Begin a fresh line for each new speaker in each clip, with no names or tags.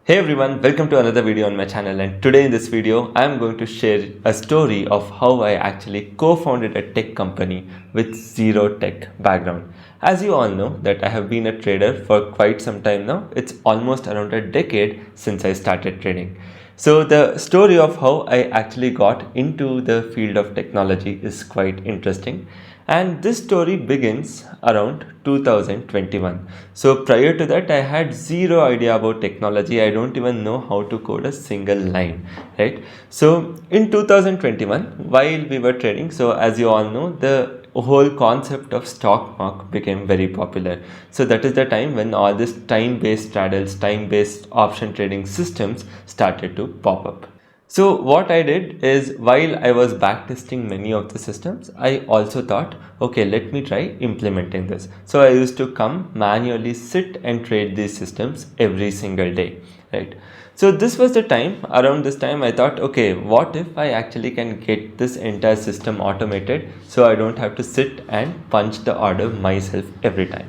Hey everyone, welcome to another video on my channel, and today in this video I am going to share a story of how I actually co-founded a tech company with zero tech background. As you all know that I have been a trader for quite some time now. It's almost around a decade since I started trading. So the story of how I actually got into the field of technology is quite interesting, and this story begins around 2021. So prior to that I had zero idea about technology. I don't even know how to code a single line, right? So in 2021 while we were trading, so as you all know, the whole concept of stock market became very popular. So that is the time when all this time based straddles, time based option trading systems started to pop up. So what I did is, while I was backtesting many of the systems, I also thought, okay, let me try implementing this. So I used to come manually sit and trade these systems every single day, right? So this was the time, around this time I thought, okay, what if I actually can get this entire system automated so I don't have to sit and punch the order myself every time.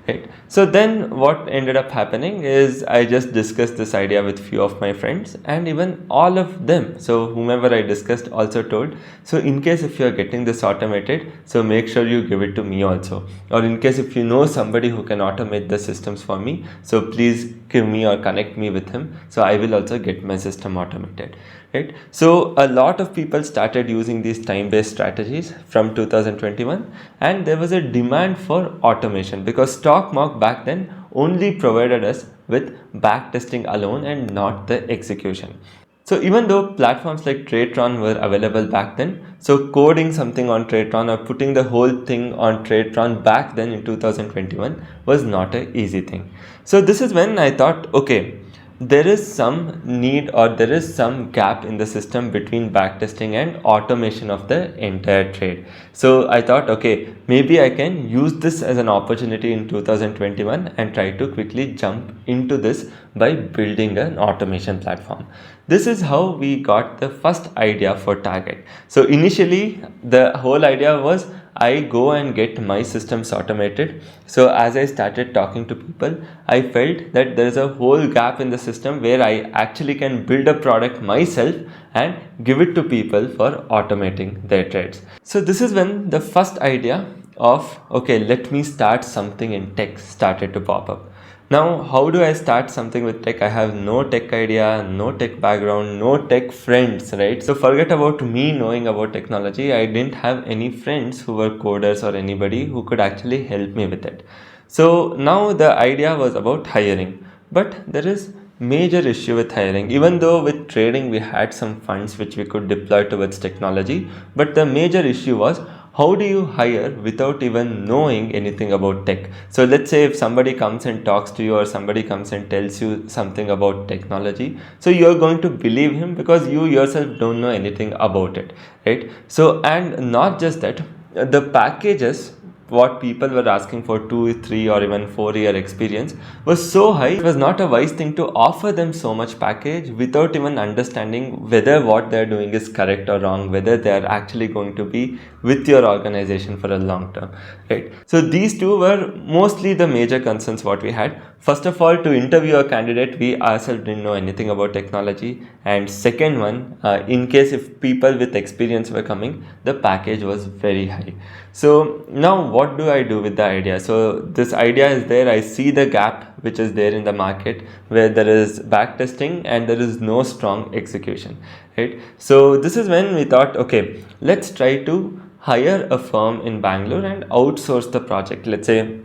Right. So then what ended up happening is I just discussed this idea with few of my friends, and even all of them, so whomever I discussed also told, so in case if you are getting this automated, so make sure you give it to me also, or in case if you know somebody who can automate the systems for me, so please give me or connect me with him, so I will also get my system automated. Right. So a lot of people started using these time-based strategies from 2021, and there was a demand for automation because stock market back then only provided us with backtesting alone and not the execution. So even though platforms like Tradetron were available back then, so coding something on Tradetron or putting the whole thing on Tradetron back then in 2021 was not an easy thing. So this is when I thought, okay, there is some need or there is some gap in the system between backtesting and automation of the entire trade. So I thought, okay, maybe I can use this as an opportunity in 2021 and try to quickly jump into this by building an automation platform. This is how we got the first idea for Target. So initially the whole idea was I go and get my systems automated. So as I started talking to people, I felt that there is a whole gap in the system where I actually can build a product myself and give it to people for automating their trades. So this is when the first idea of, okay, let me start something in tech started to pop up. Now, how do I start something with tech? I have no tech idea, no tech background, no tech friends, right? So forget about me knowing about technology. I didn't have any friends who were coders or anybody who could actually help me with it. So now the idea was about hiring, but there is major issue with hiring. Even though with trading we had some funds which we could deploy towards technology, but the major issue was, how do you hire without even knowing anything about tech? So let's say if somebody comes and talks to you or somebody comes and tells you something about technology, so you're going to believe him because you yourself don't know anything about it, right? So, and not just that, the packages what people were asking for 2, 3 or even 4 year experience was so high. It was not a wise thing to offer them so much package without even understanding whether what they're doing is correct or wrong, whether they're actually going to be with your organization for a long term, right? So these two were mostly the major concerns what we had. First of all, to interview a candidate, we ourselves didn't know anything about technology, and second one, in case if people with experience were coming, the package was very high. So now what do I do with the idea? So this idea is there. I see the gap which is there in the market where there is backtesting and there is no strong execution, right? So this is when we thought, okay, let's try to hire a firm in Bangalore and outsource the project. Let's say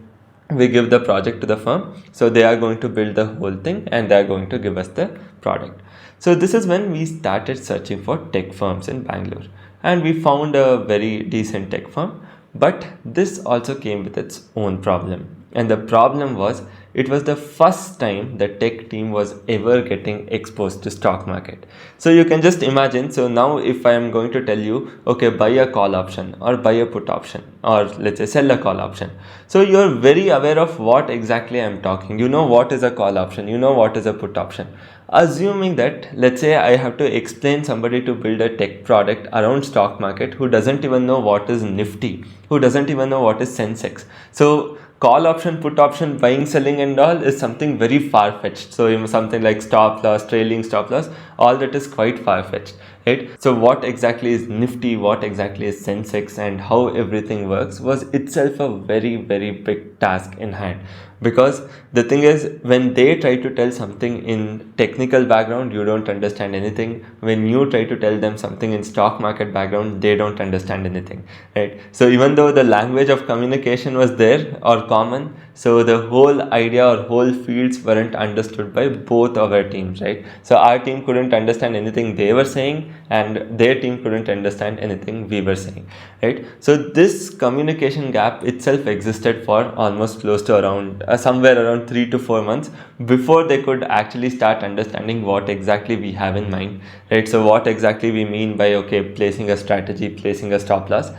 we give the project to the firm, so they are going to build the whole thing and they are going to give us the product. So this is when we started searching for tech firms in Bangalore, and we found a very decent tech firm. But this also came with its own problem. And the problem was, it was the first time the tech team was ever getting exposed to stock market. So you can just imagine, so now if I am going to tell you, okay, buy a call option or buy a put option, or let's say sell a call option. So you're very aware of what exactly I'm talking. You know what is a call option, you know what is a put option. Assuming that, let's say I have to explain somebody to build a tech product around stock market who doesn't even know what is Nifty, who doesn't even know what is Sensex. So call option, put option, buying, selling and all is something very far-fetched. So something like stop loss, trailing stop loss, all that is quite far-fetched, right? So what exactly is Nifty, what exactly is Sensex, and how everything works was itself a very, very big task in hand. Because the thing is, when they try to tell something in technical background, you don't understand anything. When you try to tell them something in stock market background, they don't understand anything, right? So even though the language of communication was there or common, so the whole idea or whole fields weren't understood by both of our teams, right? So our team couldn't understand anything they were saying, and their team couldn't understand anything we were saying, right? So this communication gap itself existed for almost close to around somewhere around 3 to 4 months before they could actually start understanding what exactly we have in mind, right? So what exactly we mean by, okay, placing a strategy, placing a stop loss.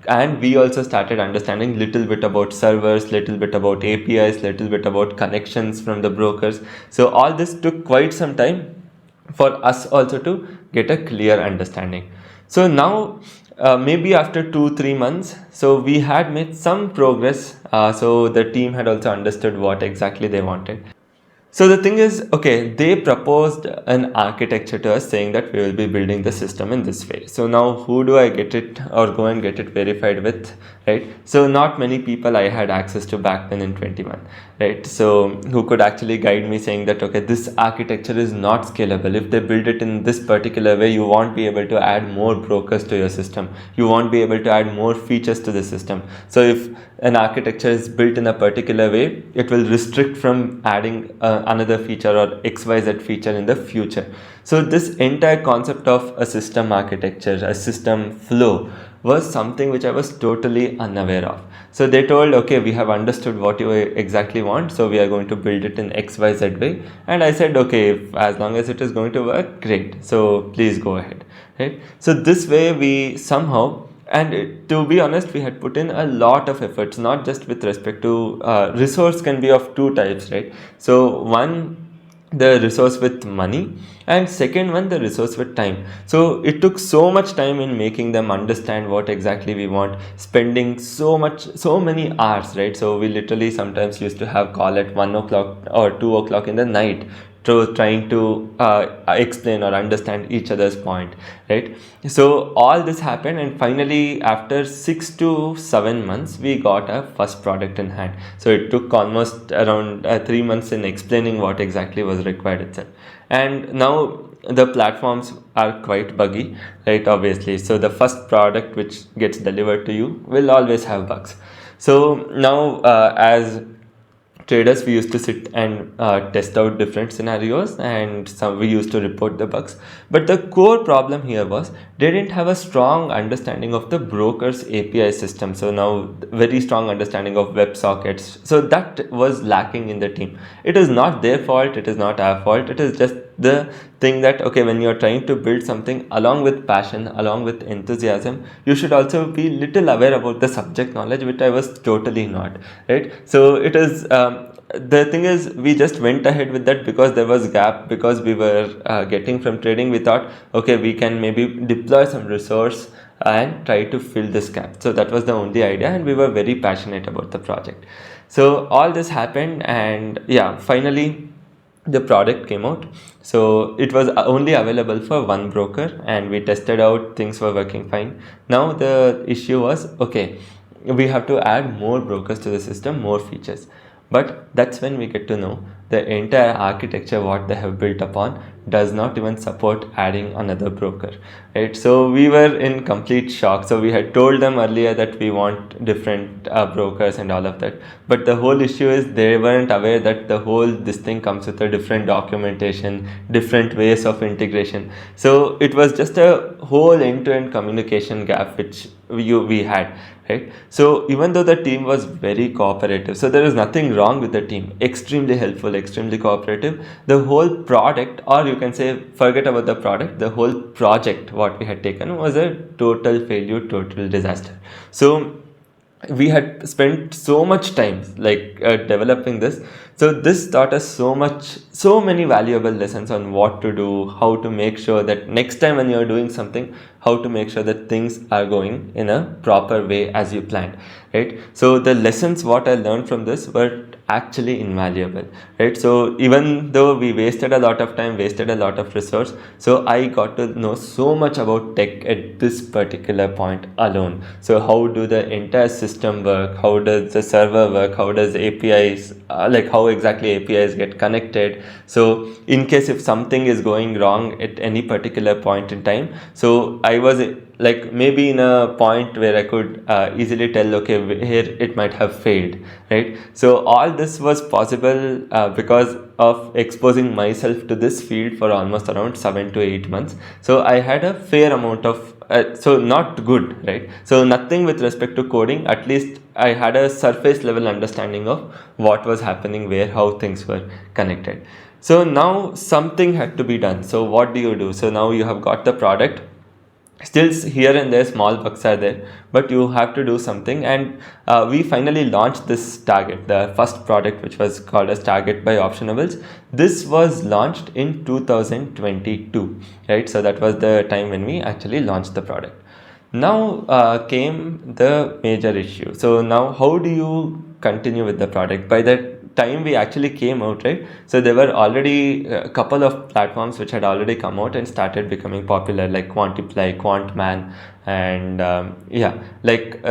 And we also started understanding little bit about servers, little bit about APIs, little bit about connections from the brokers. So all this took quite some time for us also to get a clear understanding. So now maybe after 2-3 months, so we had made some progress. So the team had also understood what exactly they wanted. So the thing is, okay, they proposed an architecture to us saying that we will be building the system in this way. So now who do I get it or go and get it verified with, right? So not many people I had access to back then in 21, right? So who could actually guide me saying that, okay, this architecture is not scalable. If they build it in this particular way, you won't be able to add more brokers to your system. You won't be able to add more features to the system. So if an architecture is built in a particular way, it will restrict from adding another feature or XYZ feature in the future. So this entire concept of a system architecture, a system flow, was something which I was totally unaware of. So they told, okay, we have understood what you exactly want, so we are going to build it in XYZ way. And I said, okay, as long as it is going to work, great. So please go ahead, right? So this way we somehow, and to be honest, we had put in a lot of efforts, not just with respect to resource can be of two types, right? So one, the resource with money, and second one, the resource with time. So it took so much time in making them understand what exactly we want, spending so many hours, right? So we literally sometimes used to have call at 1 o'clock or 2 o'clock in the night to trying to explain or understand each other's point, right? So all this happened, and finally after 6 to 7 months we got a first product in hand. So it took almost around 3 months in explaining what exactly was required itself. And now the platforms are quite buggy, right? Obviously, so the first product which gets delivered to you will always have bugs. So now as traders, we used to sit and test out different scenarios, and some we used to report the bugs. But the core problem here was they didn't have a strong understanding of the broker's API system. So now very strong understanding of WebSockets. So that was lacking in the team. It is not their fault, it is not our fault, it is just the thing that, okay, when you're trying to build something along with passion, along with enthusiasm, you should also be little aware about the subject knowledge, which I was totally not, right? So it is the thing is, we just went ahead with that because there was gap, because we were getting from trading. We thought, okay, we can maybe deploy some resource and try to fill this gap. So that was the only idea, and we were very passionate about the project. So all this happened, and yeah, finally the product came out. So it was only available for one broker, and we tested out, things were working fine. Now the issue was, okay, we have to add more brokers to the system, more features. But that's when we get to know the entire architecture what they have built upon does not even support adding another broker, right? So we were in complete shock. So we had told them earlier that we want different brokers and all of that, but the whole issue is they weren't aware that the whole this thing comes with a different documentation, different ways of integration. So it was just a whole end-to-end communication gap which we had, right? So even though the team was very cooperative, so there is nothing wrong with the team, extremely helpful, extremely cooperative, the whole product, or you can say forget about the product, the whole project what we had taken was a total failure, total disaster. So we had spent so much time like developing this. So this taught us so many valuable lessons on what to do, how to make sure that next time when you're doing something, how to make sure that things are going in a proper way as you planned, right? So the lessons what I learned from this were actually invaluable, right? So even though we wasted a lot of time, wasted a lot of resource, so I got to know so much about tech at this particular point alone. So how do the entire system work, how does the server work, how does APIs like how exactly APIs get connected. So in case if something is going wrong at any particular point in time, so I was like maybe in a point where I could easily tell, okay, here it might have failed, right? So all this was possible because of exposing myself to this field for almost around 7 to 8 months. So I had a fair amount of so not good, right? So nothing with respect to coding, at least I had a surface level understanding of what was happening, where, how things were connected. So now something had to be done. So what do you do? So now you have got the product, still here and there small bugs are there, but you have to do something. And we finally launched this Target, the first product, which was called as Target by Optionables. This was launched in 2022, right? So that was the time when we actually launched the product. Now came the major issue. So now how do you continue with the product? By the time we actually came out, right? So there were already a couple of platforms which had already come out and started becoming popular, like Quantiply, Quantman, and like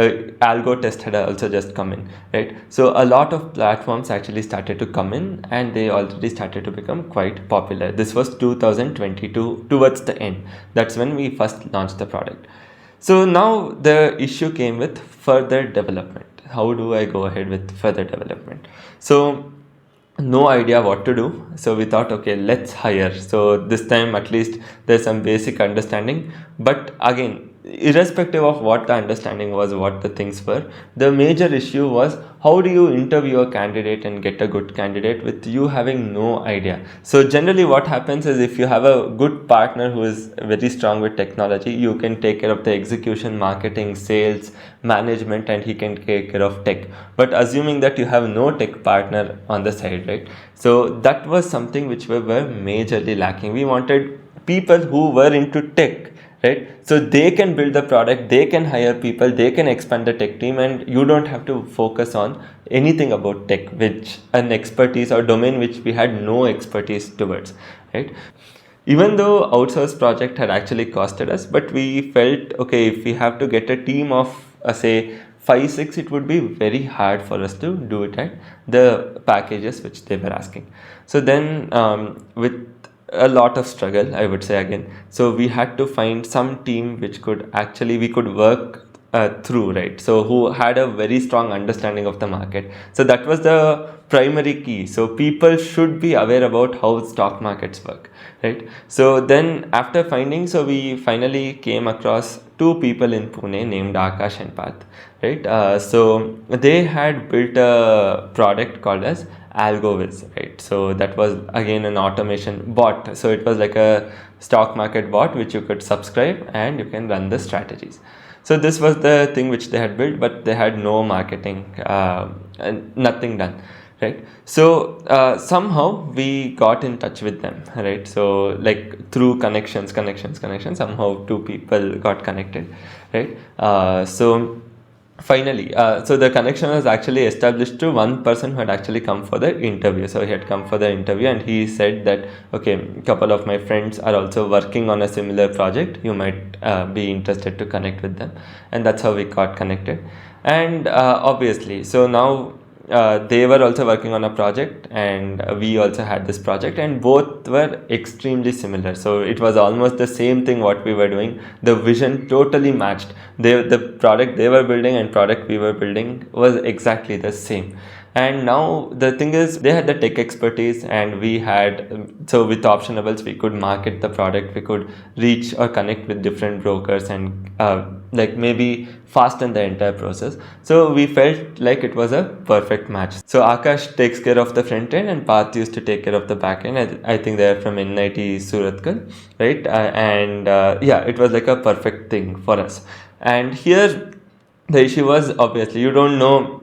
Algo Test had also just come in, right? So a lot of platforms actually started to come in, and they already started to become quite popular. This was 2022 towards the end. That's when we first launched the product. So now the issue came with further development. How do I go ahead with further development? So no idea what to do. So we thought, okay, let's hire. So this time at least there's some basic understanding. But again, irrespective of what the understanding was, what the things were, the major issue was how do you interview a candidate and get a good candidate with you having no idea. So generally what happens is, if you have a good partner who is very strong with technology, you can take care of the execution, marketing, sales, management, and he can take care of tech. But assuming that you have no tech partner on the side, right? So that was something which we were majorly lacking. We wanted people who were into tech, right? So they can build the product, they can hire people, they can expand the tech team, and you don't have to focus on anything about tech, which an expertise or domain which we had no expertise towards, right? Even though outsource project had actually costed us, but we felt, okay, if we have to get a team of say 5-6, it would be very hard for us to do it at the packages which they were asking. So then with a lot of struggle, I would say again, so we had to find some team which could actually we could work through, right? So who had a very strong understanding of the market. So that was the primary key. So people should be aware about how stock markets work, right? So then after finding, so we finally came across two people in Pune named Akash and Path, right? So they had built a product called as AlgoViz, right? So that was again an automation bot. So it was like a stock market bot which you could subscribe and you can run the strategies. So this was the thing which they had built, but they had no marketing and nothing done, right? So somehow we got in touch with them, right? So like through connections, somehow two people got connected, right? So finally, so the connection was actually established to one person who had actually come for the interview. So he had come for the interview and he said that, okay, a couple of my friends are also working on a similar project, you might be interested to connect with them. And that's how we got connected. And obviously, so now they were also working on a project and we also had this project, and both were extremely similar. So it was almost the same thing what we were doing. The vision totally matched. The product they were building and product we were building was exactly the same. And now the thing is, they had the tech expertise and we had, so with Optionables we could market the product, we could reach or connect with different brokers and like maybe fasten the entire process. So we felt like it was a perfect match. So Akash takes care of the front end and Path used to take care of the back end. I think they are from NIT Surathkal, right? And yeah, it was like a perfect thing for us. And here the issue was, obviously you don't know,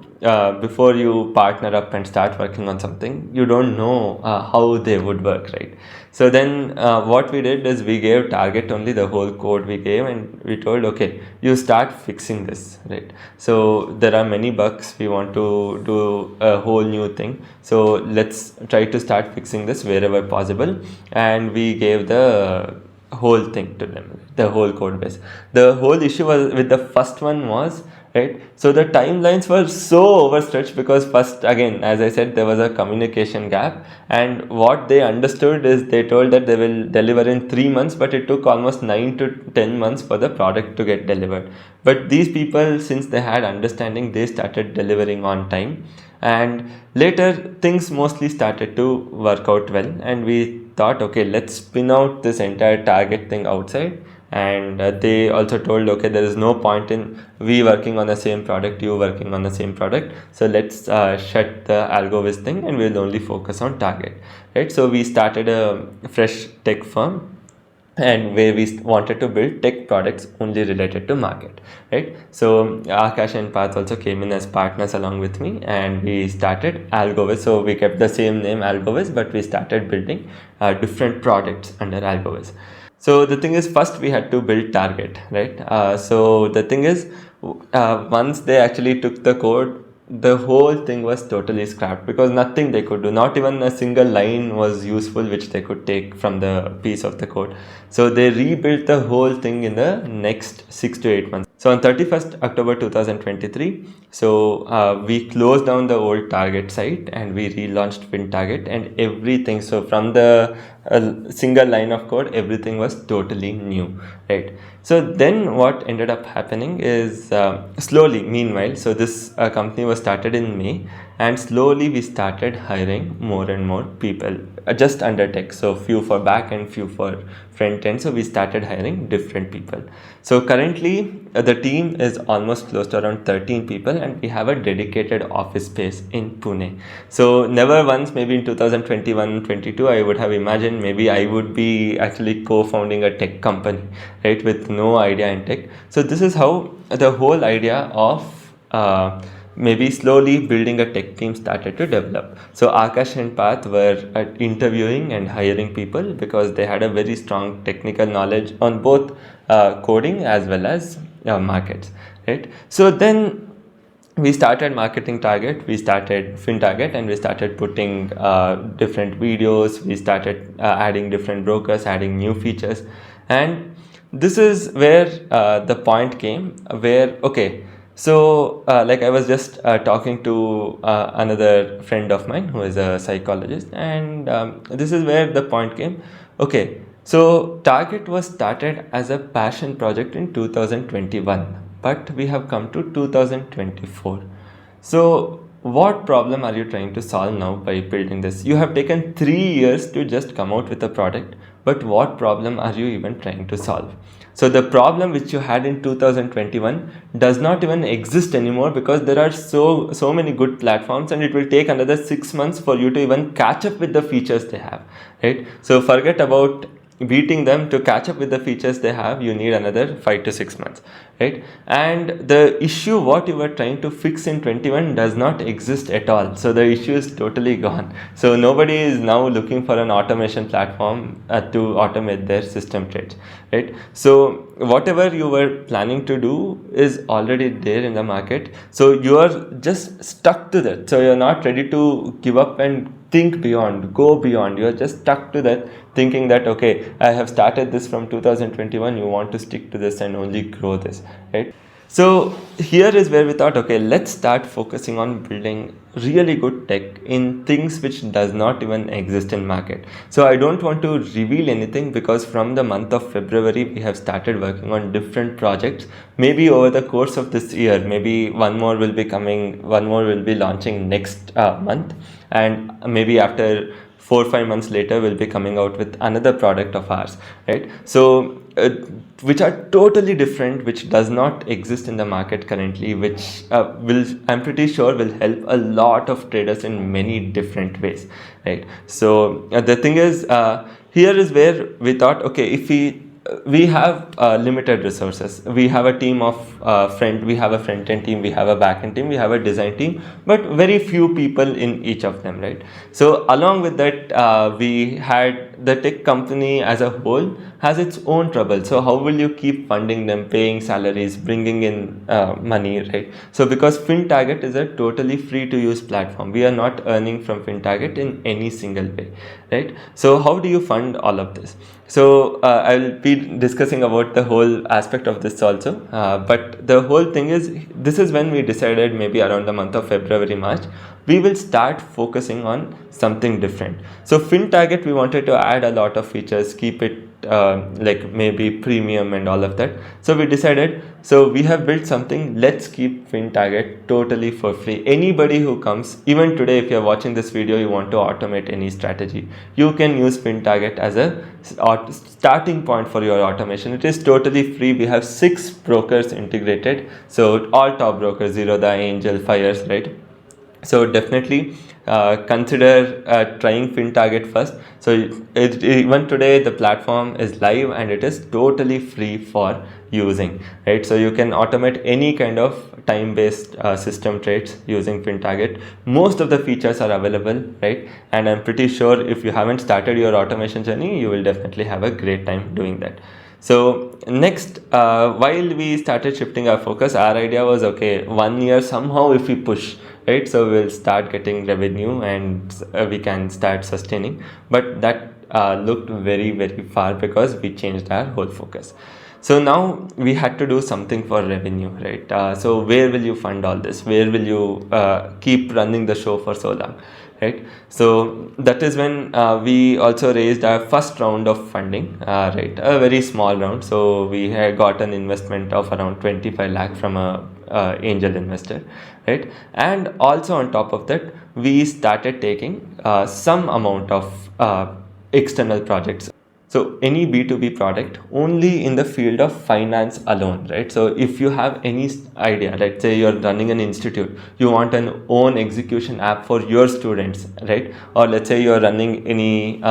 before you partner up and start working on something, you don't know how they would work, right? So then what we did is we gave target only the whole code we gave, and we told, okay, you start fixing this, right? So there are many bugs, we want to do a whole new thing, so let's try to start fixing this wherever possible. And we gave the whole thing to them, the whole code base. The whole issue was with the first one was, right, so the timelines were so overstretched because first, again, as I said, there was a communication gap, and what they understood is they told that they will deliver in 3 months, but it took almost 9 to 10 months for the product to get delivered. But these people, since they had understanding, they started delivering on time, and later things mostly started to work out well, and we thought, okay, let's spin out this entire target thing outside. And they also told, okay, there is no point in we working on the same product, you working on the same product, so let's shut the algovis thing and we'll only focus on target, right? So we started a fresh tech firm, and where we wanted to build tech products only related to market, right? So Akash and Path also came in as partners along with me, and we started Algovis. So we kept the same name Algovis, but we started building different products under Algovis. So the thing is, first we had to build target, right? So the thing is, once they actually took the code, the whole thing was totally scrapped because nothing they could do, not even a single line was useful which they could take from the piece of the code. So they rebuilt the whole thing in the next 6 to 8 months. So on 31st October 2023, so we closed down the old target site and we relaunched WinTarget and everything. So from the single line of code, everything was totally new, right? So then what ended up happening is slowly, meanwhile, so this company was started in May, and slowly we started hiring more and more people just under tech. So few for back end, few for front end. So we started hiring different people. So currently the team is almost close to around 13 people, and we have a dedicated office space in Pune. So never once, maybe in 2021-22, I would have imagined maybe I would be actually co-founding a tech company, right, with no idea in tech. So this is how the whole idea of maybe slowly building a tech team started to develop. So Akash and Path were interviewing and hiring people because they had a very strong technical knowledge on both coding as well as markets, right? So then we started marketing target, we started FinTarget, and we started putting different videos, we started adding different brokers, adding new features. And this is where the point came where, okay, so like I was just talking to another friend of mine who is a psychologist, and this is where the point came. Okay, so Target was started as a passion project in 2021, but we have come to 2024. So what problem are you trying to solve now by building this? You have taken 3 years to just come out with a product, but what problem are you even trying to solve? So the problem which you had in 2021 does not even exist anymore because there are so many good platforms, and it will take another 6 months for you to even catch up with the features they have, right? So forget about beating them. To catch up with the features they have, you need another 5 to 6 months, right? And the issue what you were trying to fix in 21 does not exist at all. So the issue is totally gone. So nobody is now looking for an automation platform to automate their system trades, right? So whatever you were planning to do is already there in the market, so you are just stuck to that. So you're not ready to give up and think beyond, go beyond. You're just stuck to that, thinking that, okay, I have started this from 2021, you want to stick to this and only grow this, right? So here is where we thought, okay, let's start focusing on building really good tech in things which does not even exist in market. So I don't want to reveal anything because from the month of February we have started working on different projects. Maybe over the course of this year, maybe one more will be coming, one more will be launching next month, and maybe after 4 or 5 months later we'll be coming out with another product of ours, right? So which are totally different, which does not exist in the market currently, which I'm pretty sure will help a lot of traders in many different ways, right? So the thing is, here is where we thought, okay, if we we have limited resources. We have a team of we have a front end team, we have a back end team, we have a design team, but very few people in each of them, right? So along with that, we had the tech company as a whole has its own trouble. So how will you keep funding them, paying salaries, bringing in money, right? So because FinTarget is a totally free to use platform, we are not earning from FinTarget in any single way, right? So how do you fund all of this? So I'll be discussing about the whole aspect of this also, but the whole thing is, this is when we decided, maybe around the month of February, March, we will start focusing on something different. So FinTarget, we wanted to add a lot of features, keep it like maybe premium and all of that. So we decided, so we have built something, let's keep FinTarget totally for free. Anybody who comes, even today, if you're watching this video, you want to automate any strategy, you can use FinTarget as a starting point for your automation. It is totally free. We have 6 brokers integrated, so all top brokers, Zerodha, Angel, Fires, right? So definitely consider trying FinTarget first. So even today the platform is live and it is totally free for using, right? So you can automate any kind of time-based system trades using FinTarget. Most of the features are available, right? And I'm pretty sure if you haven't started your automation journey, you will definitely have a great time doing that. So next, while we started shifting our focus, our idea was, okay, 1 year somehow if we push, right, so we'll start getting revenue and we can start sustaining. But that looked very, very far because we changed our whole focus. So now we had to do something for revenue, right? So where will you fund all this? Where will you keep running the show for so long, right? So that is when we also raised our first round of funding, right? A very small round. So we had got an investment of around 25 lakh from a angel investor, right? And also on top of that, we started taking some amount of external projects. So any B2B product only in the field of finance alone, right? So if you have any idea, let's say you're running an institute, you want an own execution app for your students, right? Or let's say you're running any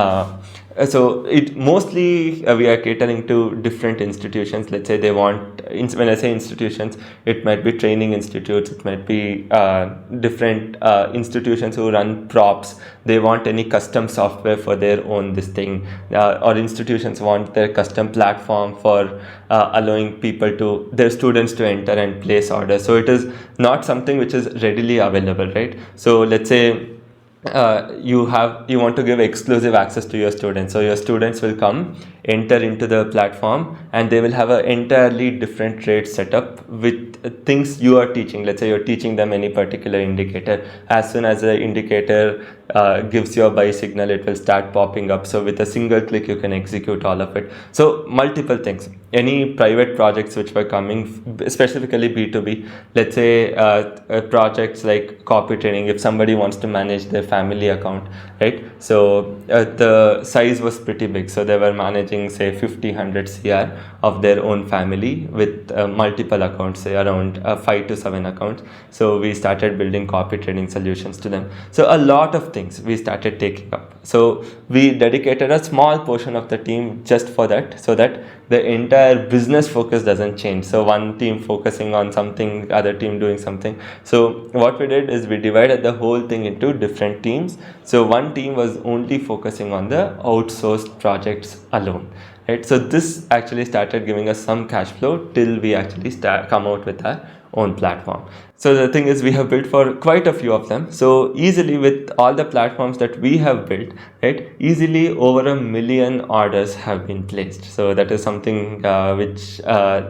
so it mostly we are catering to different institutions. Let's say they want, when I say institutions, it might be training institutes, it might be different institutions who run props. They want any custom software for their own this thing, or institutions want their custom platform for allowing people to, their students to enter and place orders. So it is not something which is readily available, right? So let's say you want to give exclusive access to your students, so your students will come, enter into the platform, and they will have an entirely different trade setup with things you are teaching. Let's say you're teaching them any particular indicator. As soon as the indicator gives you a buy signal, it will start popping up. So with a single click you can execute all of it. So multiple things. Any private projects which were coming, specifically B2B, let's say projects like copy training, if somebody wants to manage their family account, right? So the size was pretty big, so they were managing say 50-100 CR of their own family with multiple accounts, say around 5 to 7 accounts. So we started building copy trading solutions to them. So a lot of things we started taking up. So we dedicated a small portion of the team just for that, so that the entire business focus doesn't change. So one team focusing on something, other team doing something. So what we did is we divided the whole thing into different teams. So one team was only focusing on the outsourced projects alone, right? So this actually started giving us some cash flow till we actually come out with our own platform. So the thing is, we have built for quite a few of them. So easily with all the platforms that we have built, right, easily over 1 million orders have been placed. So that is something which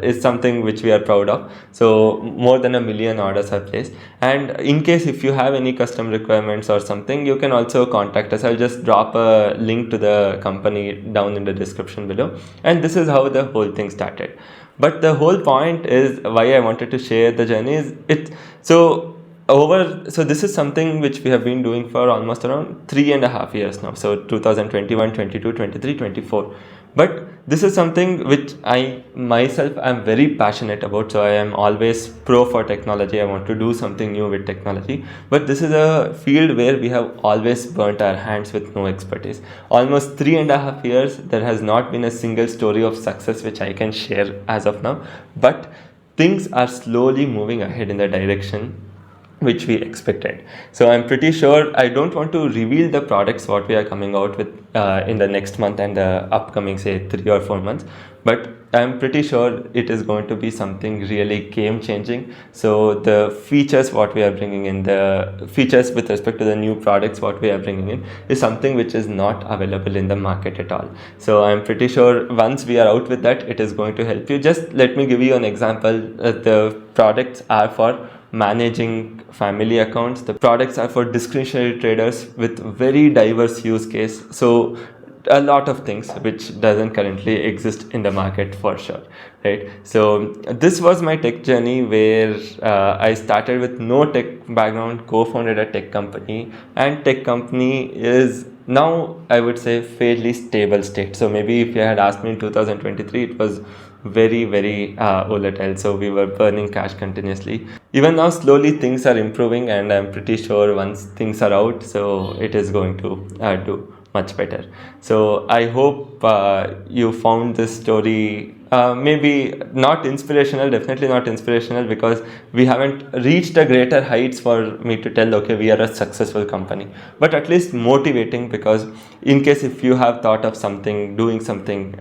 is something which we are proud of. So more than 1 million orders are placed. And in case if you have any custom requirements or something, you can also contact us. I'll just drop a link to the company down in the description below. And this is how the whole thing started. But the whole point is why I wanted to share the journey is so so this is something which we have been doing for almost around 3.5 years now. So 2021, 22, 23, 24. But this is something which I myself am very passionate about. So I am always pro for technology. I want to do something new with technology. But this is a field where we have always burnt our hands with no expertise. Almost 3.5 years, there has not been a single story of success which I can share as of now. But things are slowly moving ahead in the direction which we expected. So I'm pretty sure, I don't want to reveal the products what we are coming out with in the next month and the upcoming say 3 or 4 months, but I'm pretty sure it is going to be something really game changing. So the features what we are bringing in, the features with respect to the new products what we are bringing in, is something which is not available in the market at all. So I'm pretty sure once we are out with that, it is going to help you. Just let me give you an example. The products are for managing family accounts. The products are for discretionary traders with very diverse use case. So a lot of things which doesn't currently exist in the market for sure, right? So this was my tech journey, where I started with no tech background, co-founded a tech company, and tech company is now, I would say, fairly stable state. So maybe if you had asked me in 2023, it was very volatile. So we were burning cash continuously. Even now, slowly things are improving, and I'm pretty sure once things are out, so it is going to do much better. So I hope you found this story maybe not inspirational, definitely not inspirational, because we haven't reached a greater heights for me to tell, okay, we are a successful company, but at least motivating, because in case if you have thought of something, doing something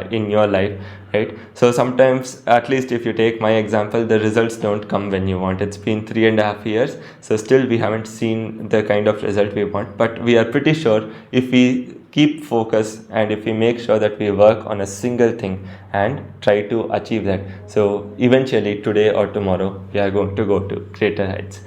in your life, right? So sometimes, at least if you take my example, the results don't come when you want. It's been 3.5 years, so still we haven't seen the kind of result we want, but we are pretty sure if we keep focus and if we make sure that we work on a single thing and try to achieve that, so eventually today or tomorrow we are going to go to greater heights.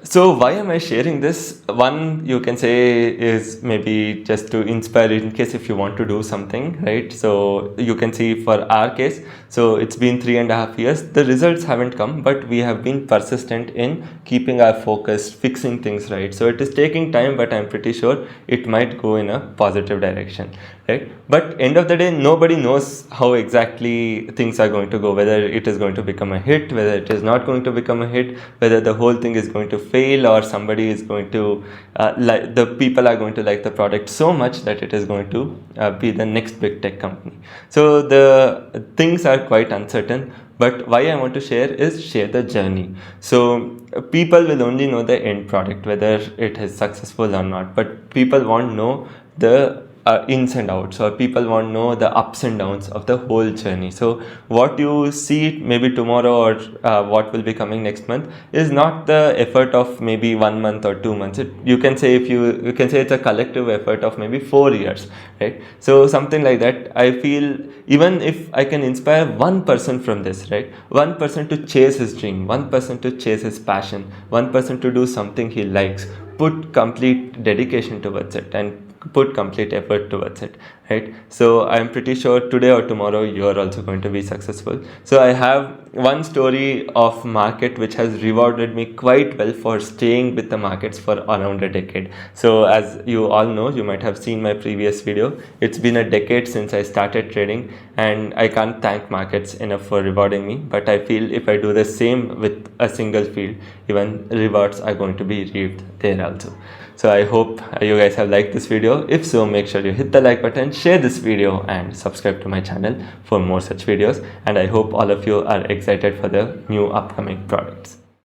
So why am I sharing this? One, you can say, is maybe just to inspire in case if you want to do something, right? So you can see for our case, so it's been 3.5 years. The results haven't come, but we have been persistent in keeping our focus, fixing things right. So it is taking time, but I'm pretty sure it might go in a positive direction, right? But end of the day, nobody knows how exactly things are going to go, whether it is going to become a hit, whether it is not going to become a hit, whether the whole thing is going to fail, or somebody is going to the people are going to like the product so much that it is going to be the next big tech company. So the things are quite uncertain, but why I want to share the journey. So people will only know the end product, whether it is successful or not, but people won't know the ins and outs, or people want to know the ups and downs of the whole journey. So what you see maybe tomorrow, or what will be coming next month, is not the effort of maybe 1 month or 2 months. You can say, if you can say, it's a collective effort of maybe 4 years, right? So something like that. I feel even if I can inspire one person from this, right, one person to chase his dream, one person to chase his passion, one person to do something he likes, put complete dedication towards it and put complete effort towards it, right? So I'm pretty sure today or tomorrow you are also going to be successful. So I have one story of market which has rewarded me quite well for staying with the markets for around a decade. So as you all know, you might have seen my previous video, it's been a decade since I started trading, and I can't thank markets enough for rewarding me. But I feel if I do the same with a single field, even rewards are going to be reaped there also. So I hope you guys have liked this video. If so, make sure you hit the like button, share this video, and subscribe to my channel for more such videos. And I hope all of you are excited for the new upcoming products.